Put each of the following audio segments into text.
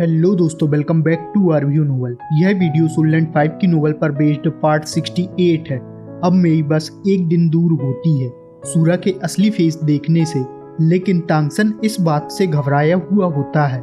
Hello दोस्तों, welcome back to our view novel. यह video सोलैंड 5 की नोवेल पर बेस्ड पार्ट 68 है। अब मेई बस एक दिन दूर होती है सूरा के असली फेस देखने से, लेकिन तांगसन इस बात से घबराया हुआ होता है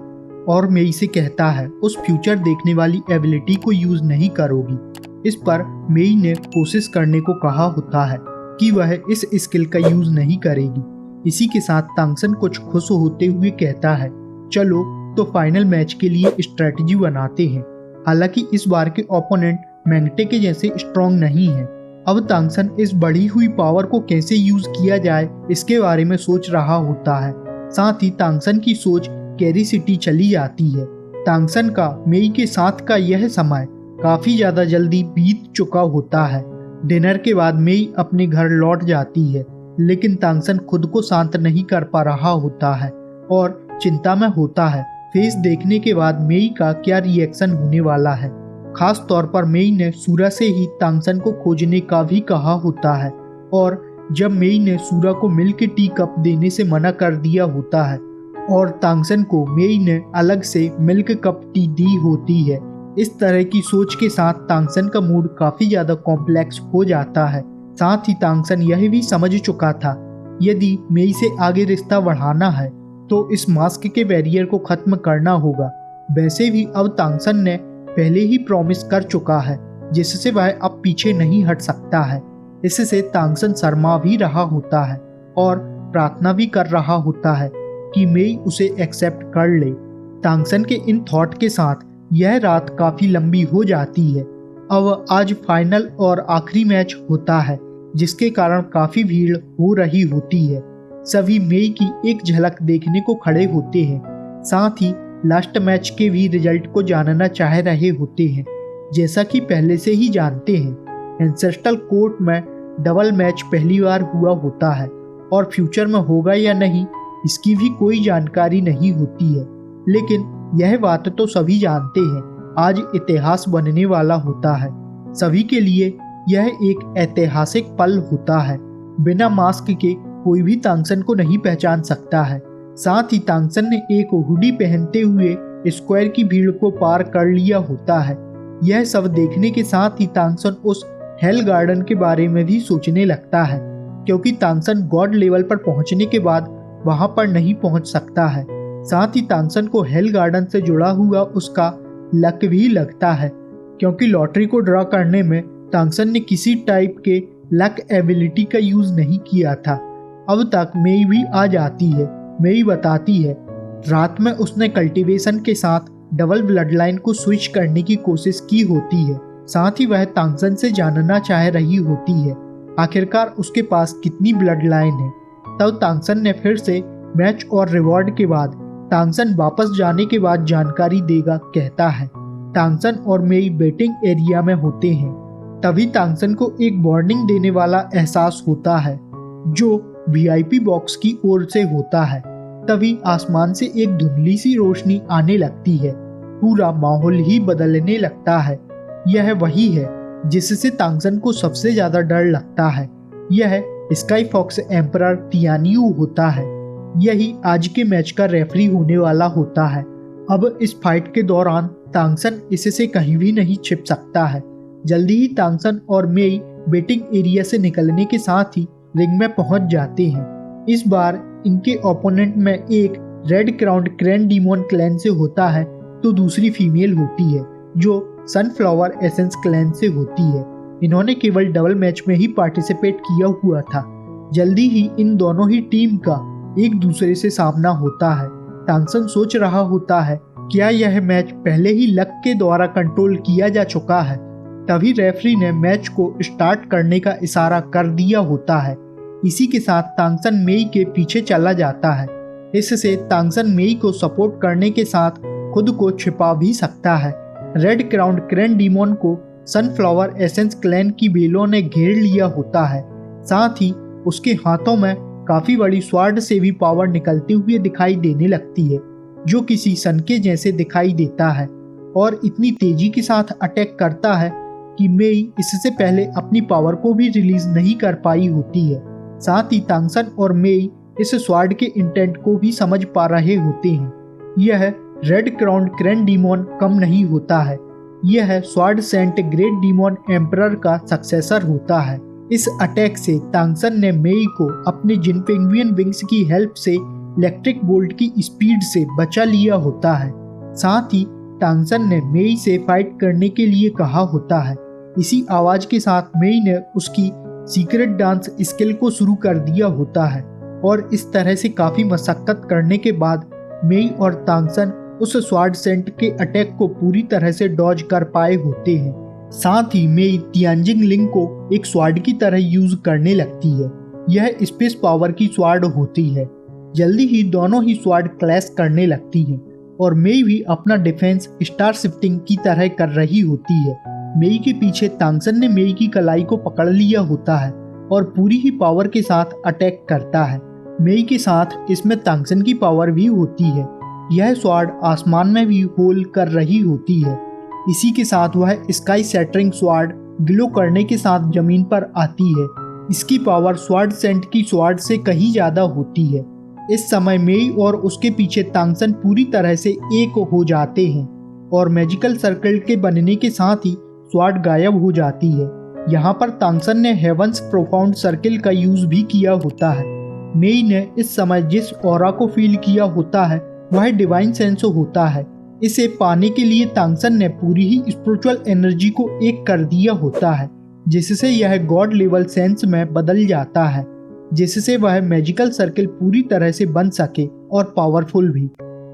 और मेई से कहता है उस फ्यूचर देखने वाली एबिलिटी को यूज नहीं करोगी। इस पर मेई ने कोशिश करने को कहा होता है कि वह इस स्किल का यूज नहीं करेगी। इसी के साथ तांगसन कुछ खुश होते हुए कहता है, चलो तो फाइनल मैच के लिए स्ट्रेटजी बनाते हैं। हालांकि इस बार के ओपोनेंट मैंगटे के जैसे स्ट्रॉन्ग नहीं है। अब तांगसन इस बढ़ी हुई पावर को कैसे यूज किया जाए इसके बारे में सोच रहा होता है। साथ ही तांगसन की सोच कैरी सिटी चली जाती है। तांगसन का मेई के साथ का यह समय काफी ज्यादा जल्दी बीत चुका होता है। डिनर के बाद मेई अपने घर लौट जाती है, लेकिन तांगसन खुद को शांत नहीं कर पा रहा होता है और चिंता में होता है फेस देखने के बाद मेई का क्या रिएक्शन होने वाला है। खास तौर पर मेई ने सूरा से ही तांगसन को खोजने का भी कहा होता है और जब मेई ने सूरा को मिल्क टी कप देने से मना कर दिया होता है और तांगसन को मेई ने अलग से मिल्क कप टी दी होती है। इस तरह की सोच के साथ तांगसन का मूड काफी ज्यादा कॉम्प्लेक्स हो जाता है। साथ ही तांगसन यह भी समझ चुका था यदि मेई से आगे रिश्ता बढ़ाना है तो इस मास्क के बैरियर को खत्म करना होगा। वैसे भी अब तांगसन ने पहले ही प्रॉमिस कर चुका है जिससे वह अब पीछे नहीं हट सकता है। इससे तांगसन शर्मा भी रहा होता है और प्रार्थना भी कर रहा होता है कि मेई उसे एक्सेप्ट कर ले। तांगसन के इन थॉट के साथ यह रात काफी लंबी हो जाती है। अब आज फाइनल और आखिरी मैच होता है जिसके कारण काफी भीड़ हो रही होती है। सभी मेई की एक झलक देखने को खड़े होते हैं। साथ ही लास्ट मैच के भी रिजल्ट को जानना चाह रहे होते हैं। जैसा कि पहले से ही जानते हैं, एंसेस्ट्रल कोर्ट में डबल मैच पहली बार हुआ होता है और फ्यूचर में होगा या नहीं इसकी भी कोई जानकारी नहीं होती है। लेकिन यह बात तो सभी जानते हैं, आज इतिहास बनने वाला होता है। सभी के लिए यह एक ऐतिहासिक पल होता है। बिना मास्क के कोई भी तांगसन को नहीं पहचान सकता है। साथ ही तांगसन ने एक हुडी पहनते हुए स्क्वायर की भीड़ को पार कर लिया होता है। यह सब देखने के साथ ही तांगसन उस हेल गार्डन के बारे में भी सोचने लगता है, क्योंकि तांगसन गॉड लेवल पर पहुंचने के बाद वहां पर नहीं पहुंच सकता है। साथ ही तांगसन को हेल गार्डन से जुड़ा हुआ उसका लक भी लगता है, क्योंकि लॉटरी को ड्रॉ करने में तांगसन ने किसी टाइप के लक एबिलिटी का यूज नहीं किया था। अब तक मेई भी आ जाती है। मेई बताती है रात में उसने कल्टीवेशन के साथ डबल ब्लड लाइन को स्विच करने की कोशिश की होती है। साथ ही वह तांगसन से जानना चाह रही होती है आखिरकार उसके पास कितनी ब्लड लाइन है। तब तांगसन ने फिर से मैच और रिवॉर्ड के बाद तांगसन वापस जाने के बाद जानकारी देगा कहता है। तांगसन और मेई बेटिंग एरिया में होते हैं। तभी तांगसन को एक वार्निंग देने वाला एहसास होता है जो वीआईपी बॉक्स की ओर से होता है। तभी आसमान से एक धुंधली सी रोशनी आने लगती है। पूरा माहौल ही बदलने लगता है। यह वही है जिससे तांगसन को सबसे ज्यादा डर लगता है। यह स्काई फॉक्स एम्परर तियानियू होता है। यही आज के मैच का रेफरी होने वाला होता है। अब इस फाइट के दौरान तांगसन इससे कहीं भी नहीं छिप सकता है। जल्दी ही तांगसन और मेई बेटिंग एरिया से निकलने के साथ ही रिंग में पहुंच जाते हैं। इस बार इनके ओपोनेंट में एक रेड क्राउन क्रेन डीमोन क्लैन से होता है तो दूसरी फीमेल होती है जो सनफ्लावर एसेंस क्लैन से होती है। इन्होंने केवल डबल मैच में ही पार्टिसिपेट किया हुआ था। जल्दी ही इन दोनों ही टीम का एक दूसरे से सामना होता है। तांगसन सोच रहा होता है क्या यह मैच पहले ही लक के द्वारा कंट्रोल किया जा चुका है। तभी रेफरी ने मैच को स्टार्ट करने का इशारा कर दिया होता है। इसी के साथ तांगसन मेई के पीछे चला जाता है। इससे तांगसन मेई को सपोर्ट करने के साथ खुद को छिपा भी सकता है। रेड क्राउन क्रेन डीमोन को सनफ्लावर एसेंस क्लैन की बेलों ने घेर लिया होता है। साथ ही उसके हाथों में काफी बड़ी स्वार्ड से भी पावर निकलती हुई दिखाई देने लगती है जो किसी सन के जैसे दिखाई देता है और इतनी तेजी के साथ अटैक करता है कि मेई इससे पहले अपनी पावर को भी रिलीज नहीं कर पाई होती है। साथ ही तांगसन और मेई इस स्वार्ड के इंटेंट को भी समझ पा रहे होते हैं। यह रेड क्राउन क्रेन डीमोन कम नहीं होता है, यह sword saint great demon emperor का सक्सेसर होता है। इस अटैक से तांगसन ने मेई को अपने जिनपेंगुइन विंग्स की हेल्प से इलेक्ट्रिक बोल्ट की स्पीड से बचा लिया होता है। साथ ही तांगसन ने मेई से फाइट करने के लिए कहा होता है। इसी आवाज के साथ मेई ने उसकी सीक्रेट डांस स्किल को शुरू कर दिया होता है और इस तरह से काफी मशक्कत करने के बाद मेई और तांगसन उस स्वॉर्ड सेंट के अटैक को पूरी तरह से डॉज कर पाए होते हैं। साथ ही मेई तियानजिंग लिंग को एक स्वॉर्ड की तरह यूज करने लगती है। यह स्पेस पावर की स्वॉर्ड होती है। जल्दी ही दोनों ही स्वॉर्ड क्लैश करने लगती हैं और मेई भी अपना डिफेंस स्टार शिफ्टिंग की तरह कर रही होती है। मेई के पीछे तांगसन ने मेई की कलाई को पकड़ लिया होता है और पूरी ही पावर के साथ अटैक करता है। मेई के साथ इसमें तांगसन की पावर भी होती है। यह स्वॉर्ड आसमान में भी होल कर रही होती है। इसी के साथ वह स्काई सैटरिंग स्वॉर्ड ग्लो करने के साथ जमीन पर आती है। इसकी पावर स्वॉर्ड सेंट की स्वॉर्ड से कहीं ज्यादा होती है। इस समय मेई और उसके पीछे तांगसन पूरी तरह से एक हो जाते हैं और मैजिकल सर्कल के बनने के साथ ही स्वॉर्ड गायब हो जाती है। यहाँ पर तांगसन ने हेवंस प्रोफाउंड सर्किल का यूज भी किया होता है। मेई ने इस समय जिस ऑरा को फील किया होता है वह डिवाइन सेंस होता है। इसे पाने के लिए तांगसन ने पूरी ही स्पिरिचुअल एनर्जी को एक कर दिया होता है, जिससे यह गॉड लेवल सेंस में बदल जाता है, जिससे वह मैजिकल सर्किल पूरी तरह से बन सके और पावरफुल भी।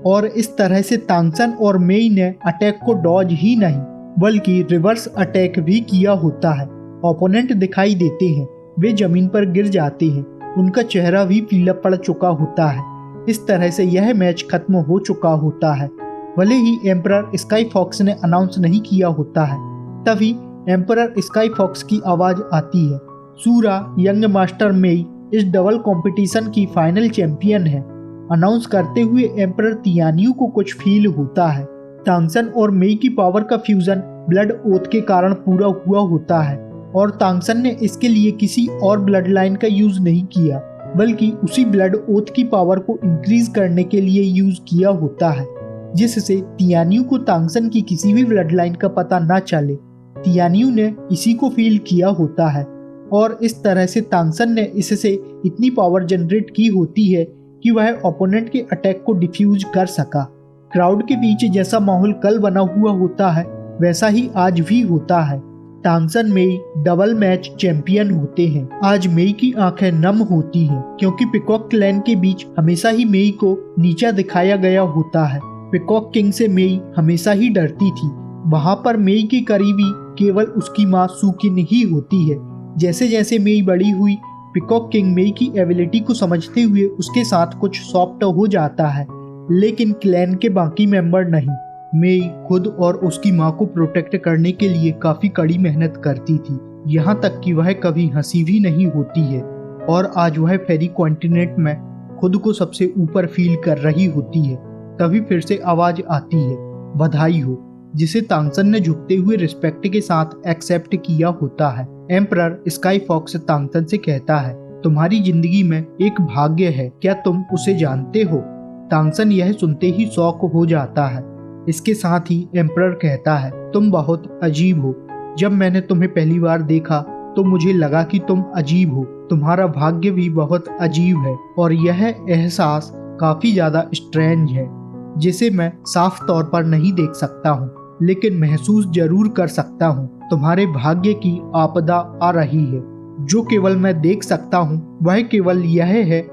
और इस तरह से तांगसन और मेई ने अटैक को डॉज ही नहीं बल्कि रिवर्स अटैक भी किया होता है। ओपोनेंट दिखाई देते हैं, वे जमीन पर गिर जाते हैं, उनका चेहरा भी पीला पड़ चुका होता है। इस तरह से यह मैच खत्म हो चुका होता है। भले ही एम्परर स्काई फॉक्स ने अनाउंस नहीं किया होता है, तभी एम्परर स्काई फॉक्स की आवाज आती है। सूरा यंग मास्टर मेई इस डबल कंपटीशन की फाइनल चैंपियन है। अनाउंस करते हुए एम्परर तियानियू को कुछ फील होता है। तांगसन और मेई की पावर का फ्यूजन ब्लड ओथ के कारण पूरा हुआ होता है और तांगसन ने इसके लिए किसी और ब्लड लाइन का यूज नहीं किया, बल्कि उसी ब्लड ओथ की पावर को इंक्रीज करने के लिए यूज किया होता है, जिससे तियानियू को तांगसन की किसी भी ब्लड लाइन का पता न चले। तियानियू ने इसी को फील किया होता है और इस तरह से तांगसन ने इससे इतनी पावर जनरेट की होती है कि वह ओपोनेंट के अटैक को डिफ्यूज कर सका। क्राउड के बीच जैसा माहौल कल बना हुआ होता है वैसा ही आज भी होता है। तांगसन मेई डबल मैच चैंपियन होते हैं। आज मेई की आंखें नम होती हैं क्योंकि पिकॉक क्लैन के बीच हमेशा ही मेई को नीचा दिखाया गया होता है। पिकॉक किंग से मेई हमेशा ही डरती थी। वहाँ पर मेई की करीबी केवल उसकी माँ सुकिन ही होती है। जैसे जैसे मेई बड़ी हुई, पिकॉक किंग मेई की एबिलिटी को समझते हुए उसके साथ कुछ सॉफ्ट हो जाता है, लेकिन क्लैन के बाकी मेंबर नहीं। मेई खुद और उसकी माँ को प्रोटेक्ट करने के लिए काफी कड़ी मेहनत करती थी, यहाँ तक कि वह कभी हंसी भी नहीं होती है। और आज वह फेरी कॉन्टिनेंट में खुद को सबसे ऊपर फील कर रही होती है। तभी फिर से आवाज आती है, बधाई हो, जिसे तांगसन ने झुकते हुए रिस्पेक्ट के साथ एक्सेप्ट किया होता है। एम्परर स्काई फॉक्स तांगसन से कहता है, तुम्हारी जिंदगी में एक भाग्य है, क्या तुम उसे जानते हो? तांगसन यह सुनते ही शॉक हो जाता है। इसके साथ ही एम्परर कहता है, तुम बहुत अजीब हो। जब मैंने तुम्हें पहली बार देखा तो मुझे लगा कि तुम अजीब हो। तुम्हारा भाग्य भी बहुत अजीब है और यह एहसास काफी ज्यादा स्ट्रेंज है, जिसे मैं साफ तौर पर नहीं देख सकता हूँ, लेकिन महसूस जरूर कर सकता हूँ। तुम्हारे भाग्य की आपदा आ रही है। जो केवल मैं देख सकता हूँ वह केवल यह है,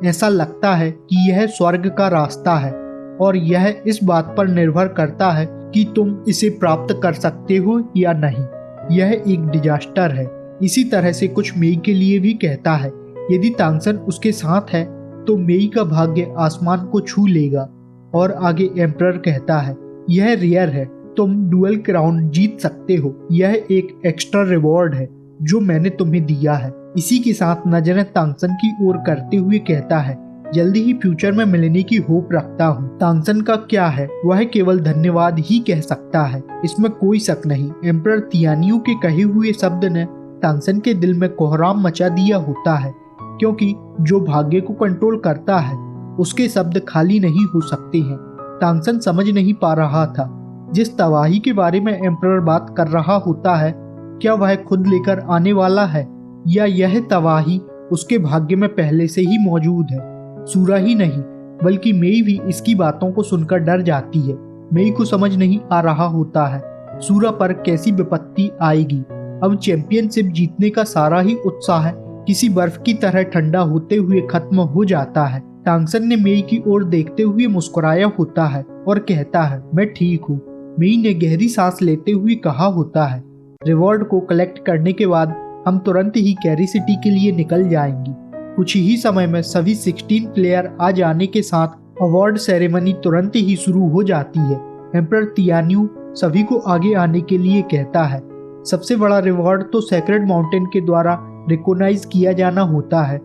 ऐसा लगता है कि यह स्वर्ग का रास्ता है और यह इस बात पर निर्भर करता है कि तुम इसे प्राप्त कर सकते हो या नहीं। यह एक डिजास्टर है। इसी तरह से कुछ मेई के लिए भी कहता है, यदि तांगसन उसके साथ है तो मेई का भाग्य आसमान को छू लेगा। और आगे एम्परर कहता है, यह रेयर है, तुम डुअल क्राउन जीत सकते हो। यह एक एक्स्ट्रा रिवॉर्ड है जो मैंने तुम्हें दिया है। इसी के साथ नजरें तांगसन की ओर करते हुए कहता है, जल्दी ही फ्यूचर में मिलने की होप रखता हूँ। तांगसन का क्या है, वह केवल धन्यवाद ही कह सकता है, इसमें कोई शक नहीं। एम्परर तियानियू के कहे हुए शब्द ने तांगसन के दिल में कोहराम मचा दिया होता है, क्योंकि जो भाग्य को कंट्रोल करता है उसके शब्द खाली नहीं हो सकते हैं। तांगसन समझ नहीं पा रहा था। जिस तबाही के बारे में एम्परर बात कर रहा होता है, क्या वह खुद लेकर आने वाला है या यह तबाही उसके भाग्य में पहले से ही मौजूद है। सूरा ही नहीं बल्कि मेई भी इसकी बातों को सुनकर डर जाती है। मेई को समझ नहीं आ रहा होता है सूरा पर कैसी विपत्ति आएगी। अब चैंपियनशिप जीतने का सारा ही उत्साह किसी बर्फ की तरह ठंडा होते हुए खत्म हो जाता है। तांगसन ने मेई की ओर देखते हुए मुस्कुराया होता है और कहता है, मैं ठीक हूँ। मेई ने गहरी सांस लेते हुए कहा होता है, रिवॉर्ड को कलेक्ट करने के बाद हम तुरंत ही कैरी सिटी के लिए निकल जाएंगी। कुछ ही समय में सभी 16 प्लेयर आ जाने के साथ अवार्ड सेरेमनी तुरंत ही शुरू हो जाती है। एम्परर तियान्यू सभी को आगे आने के लिए कहता है। सबसे बड़ा रिवॉर्ड तो सेक्रेड माउंटेन के द्वारा रिकॉग्नाइज किया जाना होता है,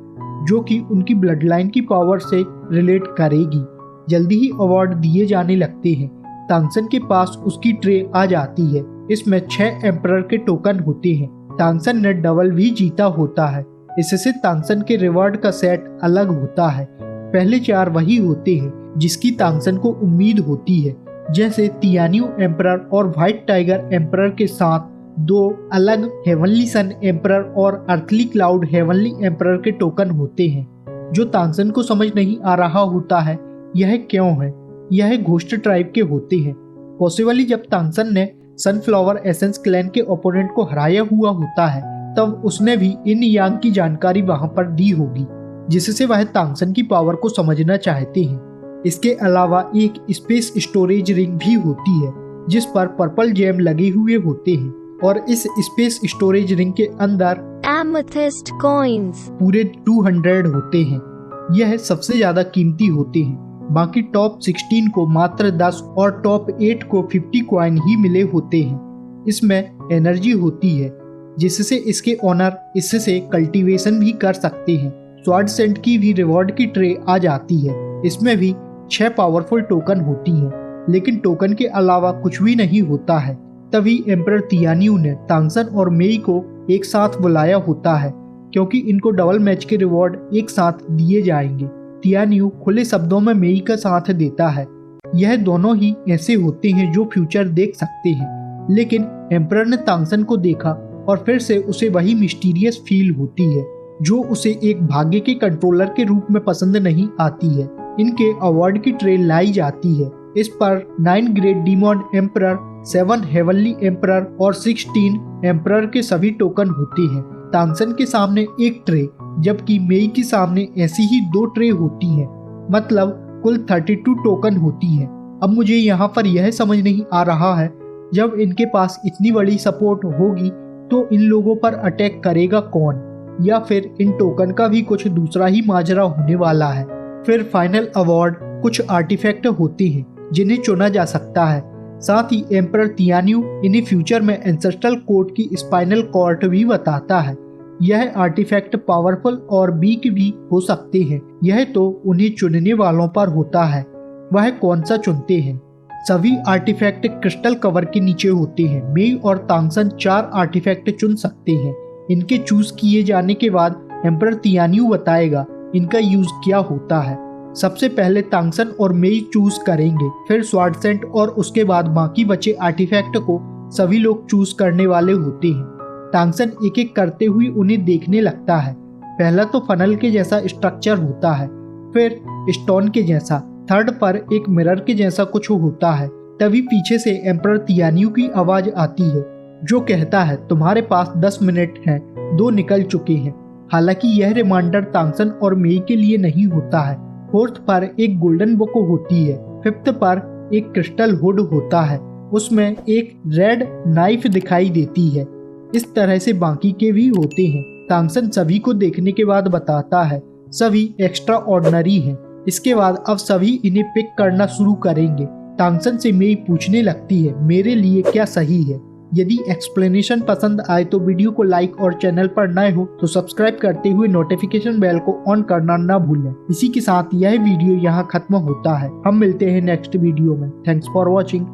जो कि उनकी ब्लड लाइन की पावर से रिलेट करेगी। जल्दी ही अवार्ड दिए जाने लगते हैं। तांगसन के पास उसकी ट्रे आ जाती है। इसमें 6 एम्परर के टोकन होते हैं। तांगसन ने डबल भी जीता होता है। इससे तांगसन के रिवॉर्ड का सेट अलग होता है। पहले 4 वही होते हैं जिसकी तांगसन को उम्मीद होती है, जैसे तियान्यू एम्परर और व्हाइट टाइगर एम्परर के साथ 2 अलग हेवनली सन एम्परर और अर्थली क्लाउड हेवनली एम्परर के टोकन होते हैं। जो तांगसन को समझ नहीं आ रहा होता है यह क्यों है। यह घोस्ट ट्राइब के होते हैं। पॉसिबली जब तांगसन ने सनफ्लावर एसेंस क्लैन के ओपोनेंट को हराया हुआ होता है, तब उसने भी इन यांग की जानकारी वहां पर दी होगी, जिससे वह तांगसन की पावर को समझना चाहते हैं। इसके अलावा एक स्पेस स्टोरेज रिंग भी होती है जिस पर पर्पल जेम लगे हुए होते हैं और इस स्पेस स्टोरेज रिंग के अंदर एमेथिस्ट कॉइन्स पूरे 200 होते हैं। यह सबसे ज्यादा कीमती होते हैं। बाकी टॉप 16 को मात्र 10 और टॉप 8 को 50 कॉइन ही मिले होते हैं। इसमें एनर्जी होती है जिससे इसके ओनर इससे कल्टीवेशन भी कर सकते हैं। स्वॉर्ड सेंट की भी रिवॉर्ड की ट्रे आ जाती है। इसमें भी 6 पावरफुल टोकन होती हैं, लेकिन टोकन के अलावा कुछ भी नहीं होता है। तभी एम्परर तियान्यू ने तांगसन और मेई को एक साथ बुलाया होता है, क्योंकि इनको डबल मैच के रिवॉर्ड एक साथ दिए जाएंगे। तियान्यू खुले शब्दों में मेई का साथ देता है। यह दोनों ही ऐसे होते हैं जो फ्यूचर देख सकते हैं, लेकिन एम्परर ने तांगसन को देखा और फिर से उसे वही मिस्टीरियस फील होती है जो उसे एक भाग्य के कंट्रोलर के रूप में पसंद नहीं आती है। इनके अवार्ड की ट्रे लाई जाती है। इस पर 9 great demon emperor, 7 heavenly emperor और 16 एम्परर के सभी टोकन होते हैं। तांगसन के सामने एक ट्रे, जबकि मेई के सामने ऐसी ही 2 ट्रे होती हैं। मतलब कुल 32 टोकन होती हैं। अब मुझे यहाँ पर यह समझ नहीं आ रहा है, जब इनके पास इतनी बड़ी सपोर्ट होगी तो इन लोगों पर अटैक करेगा कौन, या फिर इन टोकन का भी कुछ दूसरा ही माजरा होने वाला है। फिर फाइनल अवार्ड कुछ आर्टिफैक्ट होते हैं जिन्हें चुना जा सकता है। साथ ही एम्परर तियान्यू इन्हें फ्यूचर में एंसेस्ट्रल कोर्ट की स्पाइनल कॉर्ड भी बताता है। यह आर्टिफैक्ट पावरफुल और वीक भी हो सकते हैं। यह तो उन्हें चुनने वालों पर होता है, वह कौन सा चुनते हैं। सभी आर्टिफैक्ट क्रिस्टल कवर के नीचे होते हैं। मेई और तांगसन 4 आर्टिफैक्ट चुन सकते हैं। इनके चूज किए जाने के बाद एम्परर तियान्यू बताएगा इनका यूज क्या होता है। सबसे पहले तांगसन और मेई चूज करेंगे, फिर स्वॉर्ड सेंट और उसके बाद बाकी बचे आर्टिफैक्ट को सभी लोग चूज करने वाले होते हैं। तांगसन एक एक करते हुए उन्हें देखने लगता है। पहला तो फनल के जैसा स्ट्रक्चर होता है, फिर स्टोन के जैसा, थर्ड पर एक मिरर के जैसा कुछ होता है। तभी पीछे से एम्परर तियान्यू की आवाज आती है जो कहता है, तुम्हारे पास 10 मिनट हैं, 2 निकल चुके हैं। हालांकि यह रिमाइंडर तांगसन और मेई के लिए नहीं होता है। फोर्थ पर एक गोल्डन बुक होती है। फिफ्थ पर एक क्रिस्टल हुड होता है, उसमें एक रेड नाइफ दिखाई देती है। इस तरह से बाकी के भी होते हैं। तांगसन सभी को देखने के बाद बताता है सभी एक्स्ट्रा ऑर्डिनरी हैं। इसके बाद अब सभी इन्हें पिक करना शुरू करेंगे। तांगसन से मेई पूछने लगती है मेरे लिए क्या सही है। यदि एक्सप्लेनेशन पसंद आए तो वीडियो को लाइक और चैनल पर नए हो तो सब्सक्राइब करते हुए नोटिफिकेशन बेल को ऑन करना ना भूलें। इसी के साथ यह वीडियो यहाँ खत्म होता है। हम मिलते हैं नेक्स्ट वीडियो में। Thanks for watching.